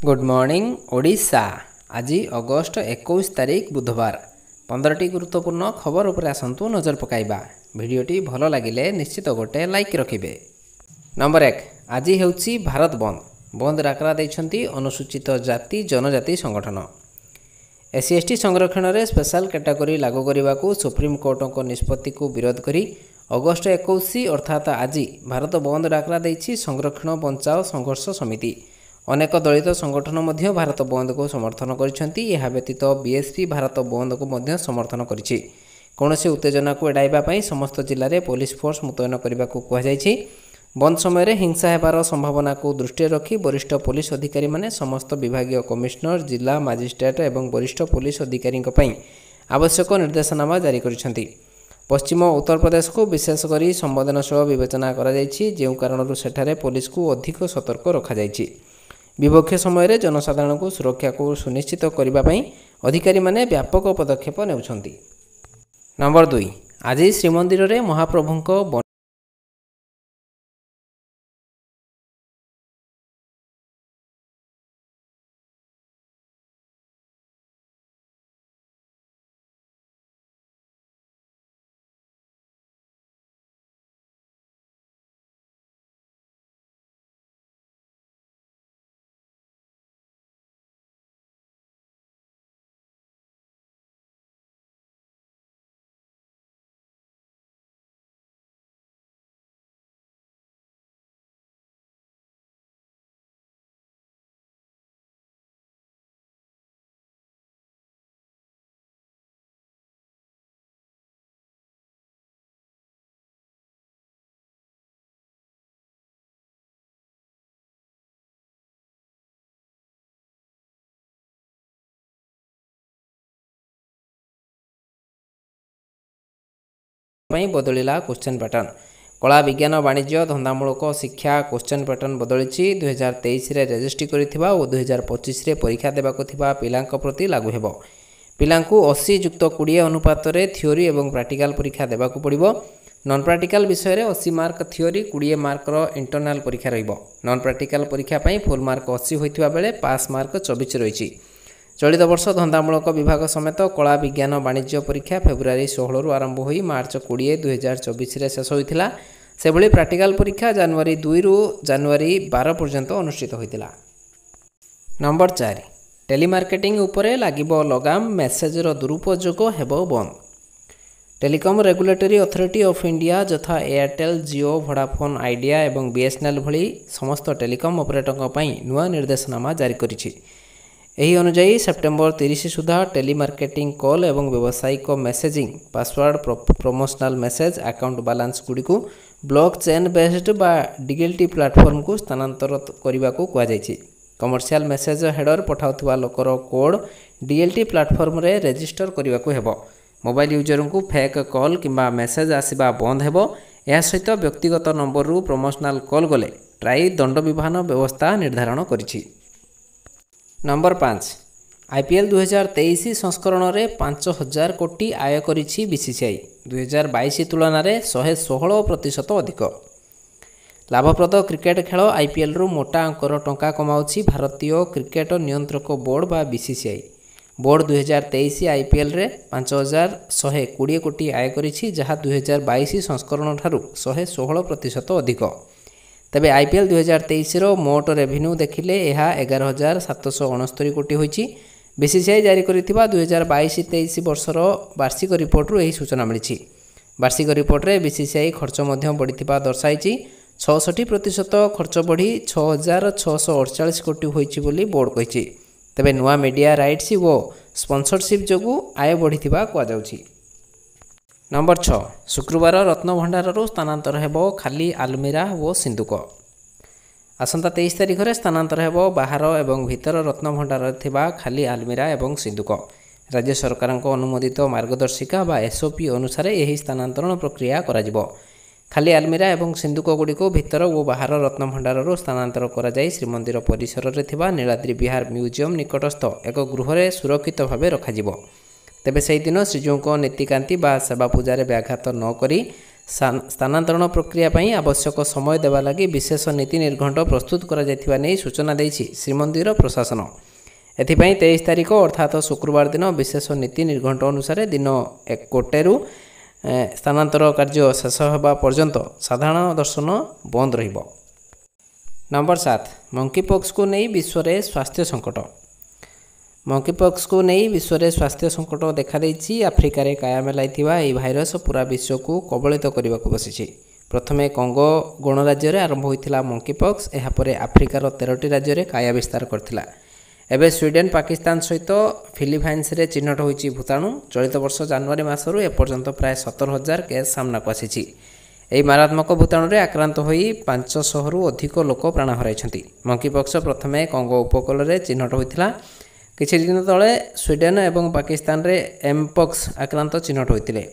Good morning Odisha. आज August 21 तारिख बुधवार 15टी गुरुत्वपूर्ण खबर उपर आसतु नजर पकाइबा। भिडियोटी भल लगिले निश्चित गोटे लाइक रखिबे। नंबर 1 आज हेउछि भारत बंद। बंद डाकरा दैछंती अनुसूचित जाति जनजाति संगठन। एससी एसटी संरक्षण रे स्पेशल कैटेगरी लागू करने सुप्रीम कोर्ट निष्पत्ति को विरोध करी अगस्ट 21 अर्थात आज भारत बंद डाकरा दैछि संरक्षण बंचाओ संघर्ष समिति। अनेक दलित संगठन मध्य भारत बंद को समर्थन करिसेंती। यह व्यतीत बीएसपी भारत बंद को मध्य समर्थन करिछि। कौनसी उत्तेजना को एड़ाइबा पई समस्त जिले में पुलिस फोर्स मुतयन करने को कहुଯାଇଛି। बंद समय हिंसा हेबार संभावना को दृष्टि रखी वरिष्ठ पुलिस अधिकारी माने समस्त विभागीय कमिश्नर जिला मजिस्ट्रेट एवं वरिष्ठ पुलिस अधिकारी आवश्यक निर्देशनामा जारी करिसेंती। पश्चिम उत्तर प्रदेश को विशेषकर संवेदनशील विवेचना करा कारण सेठारे पुलिस को अधिक सतर्क रखा जायछि। विपक्ष समय जनसाधारण को सुरक्षा को सुनिश्चित करने अधिकारी माने व्यापक पदक्षेप नेउछंती। नंबर 2 आज श्रीमंदिर रे महाप्रभुंक बदलिला क्वेश्चन पैटर्न। कला विज्ञान वाणिज्य धंदामूलक शिक्षा क्वेश्चन पैटर्न बदली 2023 रे रजिस्ट्री करिथिबा और 2025 रे परीक्षा देबाको थिबा पिलांक प्रति लागू हेबो। पिलांकु 80:20 अनुपात रे थ्योरी एवं प्रैक्टिकल परीक्षा देबाको पड़िबो। नॉन प्रैक्टिकल विषय रे 80 मार्क थ्योरी 20 मार्क रो इंटरनल परीक्षा रहिबो। नॉन प्रैक्टिकल परीक्षा पई फुल मार्क 80 होइथिबा बेले पास मार्क 24 रहिछि। चलित वर्ष धंदामूलक विभाग समेत कला विज्ञान वाणिज्य परीक्षा फेब्रुआरी 16 रु आरंभ होई मार्च 20 2024 रे शेष होइथिला। सेभली प्रैक्टिकल परीक्षा जनवरी 2 रु जनवरी 12 पर्यंत अनुष्ठित होइथिला। नंबर 4 टेलीमार्केटिंग उपरे लागिबो लगाम मेसेज रो दुरुपयोग हेबो बंद। Telecom regulatory authority of India यथा एयरटेल जियो वोडाफोन आइडिया एवं बीएसएनएल भली समस्त टेलीकॉम ऑपरेटरक पई नुआ निर्देशनामा जारी करिछि। एही अनुसार सेप्टेम्बर 30 सुधा टेलीमार्केटिंग कॉल एवं व्यावसायिक messaging password promotional message account balance गुडी को ब्लॉक चेन बेस्ड बा डिजिटल प्लेटफॉर्म को स्थानांतर करने को कहुଯାଇଛି। कमर्शियल मेसेज हेडर पठाउथुवा लोकर कोड डिजिटल प्लेटफॉर्म रे रजिस्टर करने को हेबो। मोबाइल यूजर को फेक कॉल किंबा मेसेज आसीबा बंद हेबो। या सहित व्यक्तिगत नंबर रु प्रमोशनल कॉल गले ट्राई दंड विधान व्यवस्था निर्धारण करिछि। नंबर 5 आईपीएल 2023 संस्करण में 5000 कोटी आय करिछि बीसीसीआई 2022 तुलन में 116% अधिक। लाभप्रद क्रिकेट खेल आईपीएल रु मोटा अंकर टंका कमाउछि भारतीय क्रिकेट नियंत्रक बोर्ड बा बीसीसीआई। बोर्ड 2023 आईपीएल रे 5120 कोटी आय करिछि जहाँ 2022 संस्करण ठारू 116% अधिक। तेबे आईपीएल 2023 रो मोट रेवेन्यू देखिले यह 11,769 कोटी होइछि। बीसीसीआई जारी करिथिबा 2022-23 वर्षर वार्षिक रिपोर्ट रु एही सूचना मिलिछि। वार्षिक रिपोर्ट रे बीसीसीआई खर्च मध्य बढ़िथिबा दर्शाइछि। 66% खर्च बढ़ी 6,648 कोटी होइछि बोली बोर्ड कहिछि। तेबे नुआ मीडिया राइट्स वो स्पॉन्सरशिप जोगु आय बढ़िथिबा कुआ जाउछि। नंबर 6 शुक्रवार रत्नभंडार स्थानांतर हेबो खाली आलमीरा और सिंदूक। आसंता 23 तारिख में स्थानांतर हेबो बाहर एवं भीतर रत्नभंडार थिबा खाली आलमीरा एवं सिंदूक। राज्य सरकार अनुमोदित मार्गदर्शिका बा एसओपी अनुसार यही स्थानांतरण प्रक्रिया कराजिबो। खाली आलमीरा एवं सिंदूक गुड़िक भीतर और बाहर रत्नभंडार स्थानांतर करा जाय श्रीमंदिर परिसर रे थिबा नीलाद्री विहार म्यूजियम निकटस्थ एक गृह रे सुरक्षित भाव रखाजिबो। तेबे से दिन श्रीजीव नीतिकांति बा सेवा पूजार व्याघात न करी ସ୍ଥାନାନ୍ତରଣ ପ୍ରକ୍ରିୟା ପାଇଁ ଆବଶ୍ୟକ ସମୟ ଦେବା ଲାଗି ବିଶେଷ ନୀତି ନିର୍ଘଣ୍ଟ ପ୍ରସ୍ତୁତ କରାଯାଇଥିବା ନେଇ ସୂଚନା ଦେଇଛି ଶ୍ରୀମନ୍ଦିର ପ୍ରଶାସନ। ଏଥିପାଇଁ 23 ତାରିଖ ଅର୍ଥାତ୍ ଶୁକ୍ରବାର ଦିନ ବିଶେଷ ନୀତି ନିର୍ଘଣ୍ଟ ଅନୁସାରେ ଦିନ 1ଟାରୁ ସ୍ଥାନାନ୍ତର କାର୍ଯ୍ୟ ଶେଷ ହେବା ପର୍ଯ୍ୟନ୍ତ ସାଧାରଣ ଦର୍ଶନ ବନ୍ଦ ରହିବ। ନମ୍ବର 7 ମଙ୍କିପକ୍ସକୁ ନେଇ ବିଶ୍ୱରେ ସ୍ୱାସ୍ଥ୍ୟ ସଙ୍କଟ। ମଙ୍କିପକ୍ସକୁ ନେଇ ବିଶ୍ୱରେ ସ୍ୱାସ୍ଥ୍ୟ ସଙ୍କଟ ଦେଖାଦେଇଛି। ଆଫ୍ରିକାରେ କାୟା ମେଲାଇଥିବା ଏହି ଭାଇରସ୍ ପୁରା ବିଶ୍ୱକୁ କବଳିତ କରିବାକୁ ବସିଛି। ପ୍ରଥମେ କଙ୍ଗୋ ଗଣରାଜ୍ୟରେ ଆରମ୍ଭ ହୋଇଥିଲା ମଙ୍କିପକ୍ସ, ଏହାପରେ ଆଫ୍ରିକାର 13ଟି ରାଜ୍ୟରେ କାୟା ବିସ୍ତାର କରିଥିଲା। ଏବେ ସ୍ୱିଡେନ୍, ପାକିସ୍ତାନ ସହିତ ଫିଲିପାଇନ୍ସରେ ଚିହ୍ନଟ ହୋଇଛି ଭୂତାଣୁ। ଚଳିତ ବର୍ଷ ଜାନୁଆରୀ ମାସରୁ ଏପର୍ଯ୍ୟନ୍ତ ପ୍ରାୟ 17,000 କେସ୍ ସାମ୍ନାକୁ ଆସିଛି। ଏହି ମାରାତ୍ମକ ଭୂତାଣୁରେ ଆକ୍ରାନ୍ତ ହୋଇ 500ରୁ ଅଧିକ ଲୋକ ପ୍ରାଣ ହରାଇଛନ୍ତି। ମଙ୍କିପକ୍ସ ପ୍ରଥମେ କଙ୍ଗୋ ଉପକୂଳରେ ଚିହ୍ନଟ ହୋଇଥିଲା। କିଛି ଦିନ ତଳେ ସ୍ୱିଡେନ୍ ଏବଂ ପାକିସ୍ତାନରେ ଏମ୍ପକ୍ସ ଆକ୍ରାନ୍ତ ଚିହ୍ନଟ ହୋଇଥିଲେ।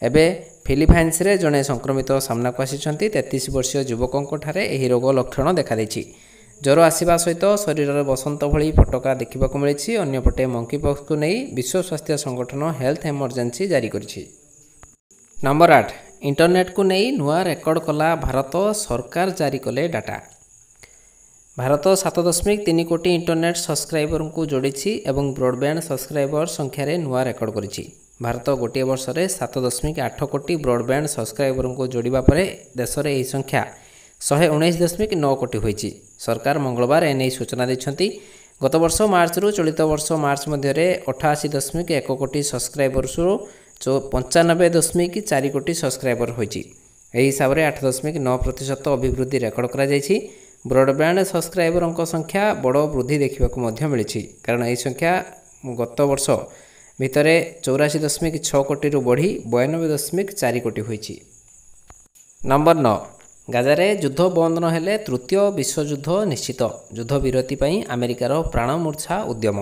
ଏବେ ଫିଲିପାଇନ୍ସରେ ଜଣେ ସଂକ୍ରମିତ ସାମ୍ନାକୁ ଆସିଛନ୍ତି। 33 ବର୍ଷୀୟ ଯୁବକଙ୍କଠାରେ ଏହି ରୋଗ ଲକ୍ଷଣ ଦେଖାଦେଇଛି। ଜ୍ୱର ଆସିବା ସହିତ ଶରୀରରେ ବସନ୍ତ ଭଳି ଫୋଟକା ଦେଖିବାକୁ ମିଳିଛି। ଅନ୍ୟପଟେ ମଙ୍କିପକ୍ସକୁ ନେଇ ବିଶ୍ୱ ସ୍ୱାସ୍ଥ୍ୟ ସଂଗଠନ ହେଲ୍ଥ ଏମର୍ଜେନ୍ସି ଜାରି କରିଛି। ନମ୍ବର 8 ଇଣ୍ଟରନେଟ୍କୁ ନେଇ ନୂଆ ରେକର୍ଡ କଲା ଭାରତ, ସରକାର ଜାରି କଲେ ଡାଟା। ଭାରତ 7.3 କୋଟି ଇଣ୍ଟରନେଟ୍ ସବସ୍କ୍ରାଇବରଙ୍କୁ ଯୋଡ଼ିଛି ଏବଂ ବ୍ରଡବ୍ୟାଣ୍ଡ ସବସ୍କ୍ରାଇବର ସଂଖ୍ୟାରେ ନୂଆ ରେକର୍ଡ କରିଛି। ଭାରତ ଗୋଟିଏ ବର୍ଷରେ 7.8 କୋଟି ବ୍ରଡବ୍ୟାଣ୍ଡ ସବସ୍କ୍ରାଇବରଙ୍କୁ ଯୋଡ଼ିବା ପରେ ଦେଶରେ ଏହି ସଂଖ୍ୟା 119.9 କୋଟି ହୋଇଛି। ସରକାର ମଙ୍ଗଳବାର ଏନେଇ ସୂଚନା ଦେଇଛନ୍ତି। ଗତ ବର୍ଷ ମାର୍ଚ୍ଚରୁ ଚଳିତ ବର୍ଷ ମାର୍ଚ୍ଚ ମଧ୍ୟରେ 88.1 କୋଟି ସବସ୍କ୍ରାଇବର୍ସରୁ 95.4 କୋଟି ସବସ୍କ୍ରାଇବର ହୋଇଛି। ଏହି ହିସାବରେ 8.9% ଅଭିବୃଦ୍ଧି ରେକର୍ଡ କରାଯାଇଛି। ବ୍ରଡବ୍ୟାଣ୍ଡ ସବସ୍କ୍ରାଇବରଙ୍କ ସଂଖ୍ୟା ବଡ଼ ବୃଦ୍ଧି ଦେଖିବାକୁ ମଧ୍ୟ ମିଳିଛି, କାରଣ ଏହି ସଂଖ୍ୟା ଗତ ବର୍ଷ ଭିତରେ 84.6 କୋଟିରୁ ବଢ଼ି 92.4 କୋଟି ହୋଇଛି। ନମ୍ବର 9 ଗାଜାରେ ଯୁଦ୍ଧ ବନ୍ଦ ନ ହେଲେ ତୃତୀୟ ବିଶ୍ୱଯୁଦ୍ଧ ନିଶ୍ଚିତ, ଯୁଦ୍ଧ ବିରତି ପାଇଁ ଆମେରିକାର ପ୍ରାଣମୂର୍ଚ୍ଛା ଉଦ୍ୟମ।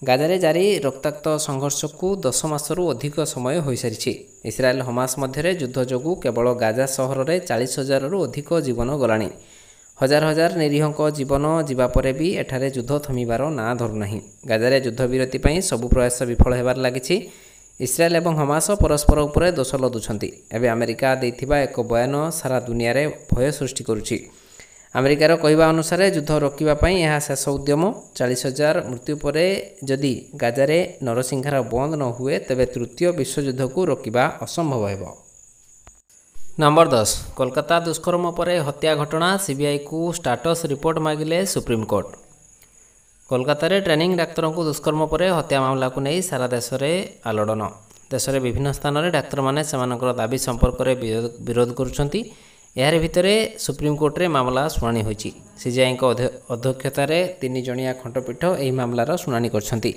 ଗାଜାରେ ଜାରି ରକ୍ତାକ୍ତ ସଂଘର୍ଷକୁ 10 ମାସରୁ ଅଧିକ ସମୟ ହୋଇସାରିଛି। ଇସ୍ରାଏଲ ହମାସ ମଧ୍ୟରେ ଯୁଦ୍ଧ ଯୋଗୁଁ କେବଳ ଗାଜା ସହରରେ 40,000ରୁ ଅଧିକ ଜୀବନ ଗଲାଣି। ହଜାର ହଜାର ନିରୀହଙ୍କ ଜୀବନ ଯିବା ପରେ ବି ଏଠାରେ ଯୁଦ୍ଧ ଥମିବାର ନାଁ ଧରୁନାହିଁ। ଗାଜାରେ ଯୁଦ୍ଧ ବିରତି ପାଇଁ ସବୁ ପ୍ରୟାସ ବିଫଳ ହେବାରେ ଲାଗିଛି। ଇସ୍ରାଏଲ ଏବଂ ହମାସ ପରସ୍ପର ଉପରେ ଦୋଷ ଲଦୁଛନ୍ତି। ଏବେ ଆମେରିକା ଦେଇଥିବା ଏକ ବୟାନ ସାରା ଦୁନିଆରେ ଭୟ ସୃଷ୍ଟି କରୁଛି। ଆମେରିକାର କହିବା ଅନୁସାରେ ଯୁଦ୍ଧ ରୋକିବା ପାଇଁ ଏହା ଶେଷ ଉଦ୍ୟମ। 40,000 ମୃତ୍ୟୁ ପରେ ଯଦି ଗାଜାରେ ନରସଂହାର ବନ୍ଦ ନ ହୁଏ, ତେବେ ତୃତୀୟ ବିଶ୍ୱଯୁଦ୍ଧକୁ ରୋକିବା ଅସମ୍ଭବ ହେବ। ନମ୍ବର 10 କୋଲକାତା ଦୁଷ୍କର୍ମ ପରେ ହତ୍ୟା ଘଟଣା, ସିବିଆଇକୁ ଷ୍ଟାଟସ୍ ରିପୋର୍ଟ ମାଗିଲେ ସୁପ୍ରିମକୋର୍ଟ। କୋଲକାତାରେ ଟ୍ରେନିଂ ଡାକ୍ତରଙ୍କୁ ଦୁଷ୍କର୍ମ ପରେ ହତ୍ୟା ମାମଲାକୁ ନେଇ ସାରା ଦେଶରେ ଆଲୋଡ଼ନ। ଦେଶରେ ବିଭିନ୍ନ ସ୍ଥାନରେ ଡାକ୍ତରମାନେ ସେମାନଙ୍କର ଦାବି ସମ୍ପର୍କରେ ବିରୋଧ କରୁଛନ୍ତି। ଏହାରି ଭିତରେ ସୁପ୍ରିମକୋର୍ଟରେ ମାମଲା ଶୁଣାଣି ହୋଇଛି। ସିଜିଆଇଙ୍କ ଅଧ୍ୟକ୍ଷତାରେ 3 ଜଣିଆ ଖଣ୍ଡପୀଠ ଏହି ମାମଲାର ଶୁଣାଣି କରିଛନ୍ତି।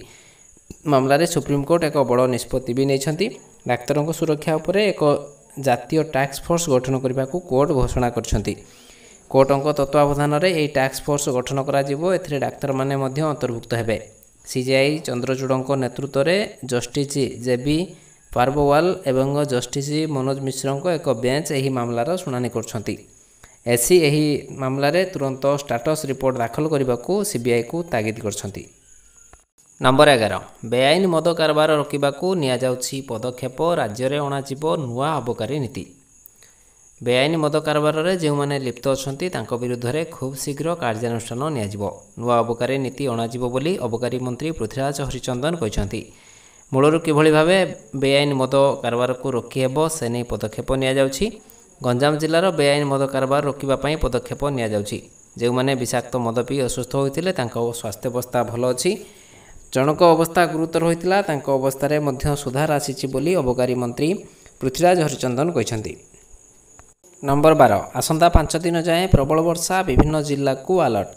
ମାମଲାରେ ସୁପ୍ରିମକୋର୍ଟ ଏକ ବଡ଼ ନିଷ୍ପତ୍ତି ବି ନେଇଛନ୍ତି। ଡାକ୍ତରଙ୍କ ସୁରକ୍ଷା ଉପରେ ଏକ ଜାତୀୟ ଟାସ୍କ ଫୋର୍ସ ଗଠନ କରିବାକୁ କୋର୍ଟ ଘୋଷଣା କରିଛନ୍ତି। କୋର୍ଟଙ୍କ ତତ୍ତ୍ୱାବଧାନରେ ଏହି ଟାସ୍କ ଫୋର୍ସ ଗଠନ କରାଯିବ। ଏଥିରେ ଡାକ୍ତରମାନେ ମଧ୍ୟ ଅନ୍ତର୍ଭୁକ୍ତ ହେବେ। ସିଜିଆଇ ଚନ୍ଦ୍ରଚୂଡ଼ଙ୍କ ନେତୃତ୍ୱରେ ଜଷ୍ଟିସ୍ ଜେବି ପାର୍ବୱାଲ ଏବଂ ଜଷ୍ଟିସ୍ ମନୋଜ ମିଶ୍ରଙ୍କ ଏକ ବେଞ୍ଚ ଏହି ମାମଲାର ଶୁଣାଣି କରୁଛନ୍ତି। ଏସି ଏହି ମାମଲାରେ ତୁରନ୍ତ ଷ୍ଟାଟସ୍ ରିପୋର୍ଟ ଦାଖଲ କରିବାକୁ ସିବିଆଇକୁ ତାଗିଦ କରିଛନ୍ତି। ନମ୍ବର 11 ବେଆଇନ ମଦ କାରବାର ରୋକିବାକୁ ନିଆଯାଉଛି ପଦକ୍ଷେପ, ରାଜ୍ୟରେ ଅଣାଯିବ ନୂଆ ଅବକାରୀ ନୀତି। ବେଆଇନ ମଦ କାରବାରରେ ଯେଉଁମାନେ ଲିପ୍ତ ଅଛନ୍ତି ତାଙ୍କ ବିରୁଦ୍ଧରେ ଖୁବ୍ ଶୀଘ୍ର କାର୍ଯ୍ୟାନୁଷ୍ଠାନ ନିଆଯିବ। ନୂଆ ଅବକାରୀ ନୀତି ଅଣାଯିବ ବୋଲି ଅବକାରୀ ମନ୍ତ୍ରୀ ପୃଥ୍ୱୀରାଜ ହରିଚନ୍ଦନ କହିଛନ୍ତି। ମୂଳରୁ କିଭଳି ଭାବେ ବେଆଇନ ମଦ କାରବାରକୁ ରୋକିହେବ ସେ ନେଇ ପଦକ୍ଷେପ ନିଆଯାଉଛି। ଗଞ୍ଜାମ ଜିଲ୍ଲାର ବେଆଇନ ମଦ କାରବାର ରୋକିବା ପାଇଁ ପଦକ୍ଷେପ ନିଆଯାଉଛି। ଯେଉଁମାନେ ବିଷାକ୍ତ ମଦ ପିଇ ଅସୁସ୍ଥ ହୋଇଥିଲେ ତାଙ୍କ ସ୍ୱାସ୍ଥ୍ୟାବସ୍ଥା ଭଲ ଅଛି। ଜଣଙ୍କ ଅବସ୍ଥା ଗୁରୁତର ହୋଇଥିଲା, ତାଙ୍କ ଅବସ୍ଥାରେ ମଧ୍ୟ ସୁଧାର ଆସିଛି ବୋଲି ଅବକାରୀ ମନ୍ତ୍ରୀ ପୃଥ୍ୱୀରାଜ ହରିଚନ୍ଦନ କହିଛନ୍ତି। ନମ୍ବର 12 ଆସନ୍ତା 5 ଦିନ ଯାଏଁ ପ୍ରବଳ ବର୍ଷା, ବିଭିନ୍ନ ଜିଲ୍ଲାକୁ ଆଲର୍ଟ।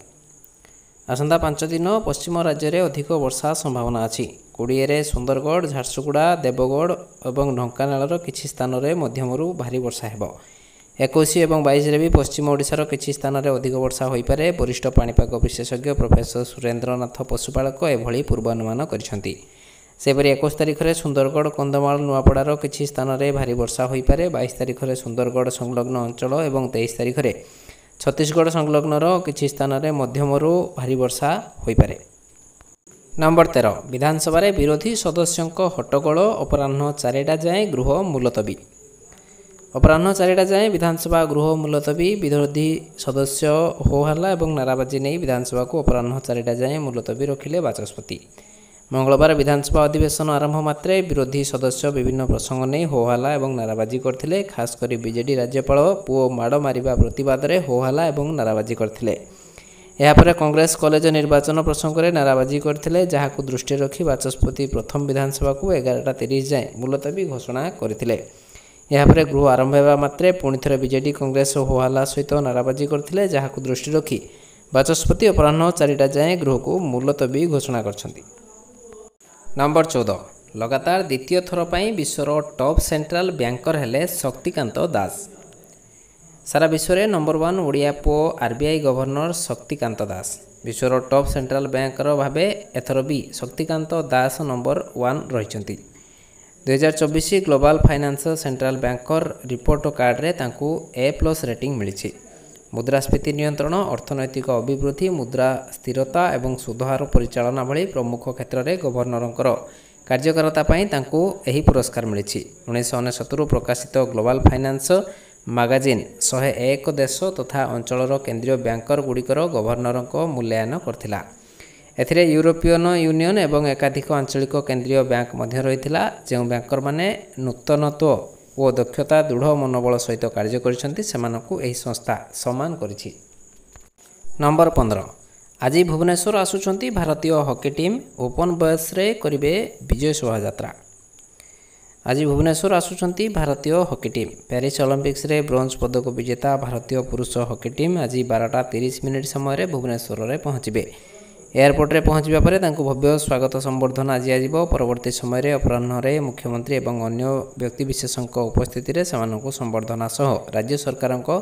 ଆସନ୍ତା 5 ଦିନ ପଶ୍ଚିମ ରାଜ୍ୟରେ ଅଧିକ ବର୍ଷା ସମ୍ଭାବନା ଅଛି। 20ରେ ସୁନ୍ଦରଗଡ଼, ଝାରସୁଗୁଡ଼ା, ଦେବଗଡ଼ ଏବଂ ଢେଙ୍କାନାଳର କିଛି ସ୍ଥାନରେ ମଧ୍ୟମରୁ ଭାରୀ ବର୍ଷା ହେବ। 21 ଏବଂ 22ରେ ବି ପଶ୍ଚିମ ଓଡ଼ିଶାର କିଛି ସ୍ଥାନରେ ଅଧିକ ବର୍ଷା ହୋଇପାରେ। ବରିଷ୍ଠ ପାଣିପାଗ ବିଶେଷଜ୍ଞ ପ୍ରଫେସର ସୁରେନ୍ଦ୍ରନାଥ ପଶୁପାଳକ ଏଭଳି ପୂର୍ବାନୁମାନ କରିଛନ୍ତି। ସେହିପରି 21 ତାରିଖରେ ସୁନ୍ଦରଗଡ଼, କନ୍ଧମାଳ, ନୂଆପଡ଼ାର କିଛି ସ୍ଥାନରେ ଭାରୀ ବର୍ଷା ହୋଇପାରେ। 22 ତାରିଖରେ ସୁନ୍ଦରଗଡ଼ ସଂଲଗ୍ନ ଅଞ୍ଚଳ ଏବଂ 23 ତାରିଖରେ ଛତିଶଗଡ଼ ସଂଲଗ୍ନର କିଛି ସ୍ଥାନରେ ମଧ୍ୟମରୁ ଭାରୀ ବର୍ଷା ହୋଇପାରେ। ନମ୍ବର 13 ବିଧାନସଭାରେ ବିରୋଧୀ ସଦସ୍ୟଙ୍କ ହଟ୍ଟଗୋଳ, ଅପରାହ୍ନ 4ଟା ଯାଏଁ ଗୃହ ମୁଲତବୀ। अपराह्न 4टा जाए विधानसभा गृह मुलतवी विरोधी सदस्य होहल्ला और नाराबाजी नहीं विधानसभा को अपराह्न 4टा जाए मुलतवी रखिले बाचस्पति। मंगलवार विधानसभा अधिवेशन आरंभ मात्रे विरोधी सदस्य विभिन्न प्रसंग नहीं होहल्ला और नाराबाजी करथिले। खासकर बीजेडी राज्यपाल पुओ माड़ मारिबा प्रतिवाद रे होहल्ला और नाराबाजी करथिले। यापर कांग्रेस कॉलेज निर्वाचन प्रसंग में नाराबाजी करथिले, जहाकु दृष्टि रखी बाचस्पति प्रथम विधानसभा को 11:30 जाए मुलतवी घोषणा करथिले। यापर गृह आरंभ होगा मात्रे पुणी थे बीजेडी कांग्रेस होहल्ला सहित नाराबाजी करथिले, जहाकु दृष्टि रखी बाचस्पति अपराह्न 4टा जाए गृह को मुलतवी घोषणा करछंती। नंबर 14 लगातार द्वितीय थर पर विश्वर टॉप सेंट्रल बैंकर हेले शक्तिकांत दास। सारा विश्व में नंबर 1 ओडिया पुओ आरबीआई गवर्नर शक्तिकांत दास। विश्वर टॉप सेंट्रल बैंकर भावे एथर भी शक्तिकांत दास नंबर 1 रही। 2024 global finance central banker report card रे तांकू A+ रेटिंग मिली। मुद्रास्फीति नियंत्रण, अर्थनैतिक अभिवृद्धि, मुद्रा स्थिरता और सुधहार परिचालना भली प्रमुख क्षेत्र में गवर्नरंकर कार्यकारिता तांकू एही पुरस्कार मिली। 1969 प्रकाशित ग्लोबल फाइनेंस मैगजीन 101 देश तथा अंचलर केंद्रीय बैंकर गुड़िकर गवर्नर मूल्यांकन करथिला। एथिरे यूरोपियन यूनियन एवं एकाधिक आंचलिक केंद्रीय बैंक मध्य रहिथिला, जो बैंकर माने नूतनत्व और दक्षता दृढ़ मनोबल सहित कार्य करिसेंती सेमानकु एही संस्था सम्मान करिछि। नंबर 15 आज भुवनेश्वर आसुचंती भारतीय हॉकी टीम ओपन बॉयज रे करिवे विजय शोभायात्रा। आज भुवनेश्वर आसुचंती भारतीय हॉकी टीम। पेरिस ओलंपिक्स रे ब्रोंज पदक विजेता भारतीय पुरुष हॉकी टीम आज 12:30 समय भुवनेश्वर रे पहुंचबे। एयरपोर्ट रे पहुंचबा परे तांको भव्य स्वागत संबर्धना आज आजिबो। परवर्ती समय अपराह्न रे मुख्यमंत्री एवं अन्य व्यक्तिविशेषଙ୍କ उपस्थिति रे सेमानଙ୍କୁ संबर्धना सह राज्य सरकारଙ୍କ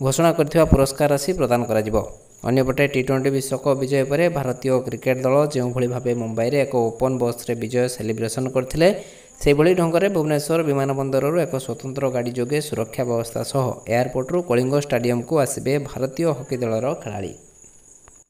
घोषणा करथिबा पुरस्कार राशि प्रदान कराजिबो। अन्यपटे टी20 विश्वकप विजय पर भारतीय क्रिकेट दल जो भली भावे मुंबई रे एक ओपन बस रे विजय सेलिब्रेशन करथिले, से भली ढंगरे भुवनेश्वर विमानबंदर एक स्वतंत्र गाड़ी जोगे सुरक्षा व्यवस्था सह एयरपोर्ट रु कलिंग स्टेडियम को आसबे भारतीय हॉकी दलर खेलाड़ी।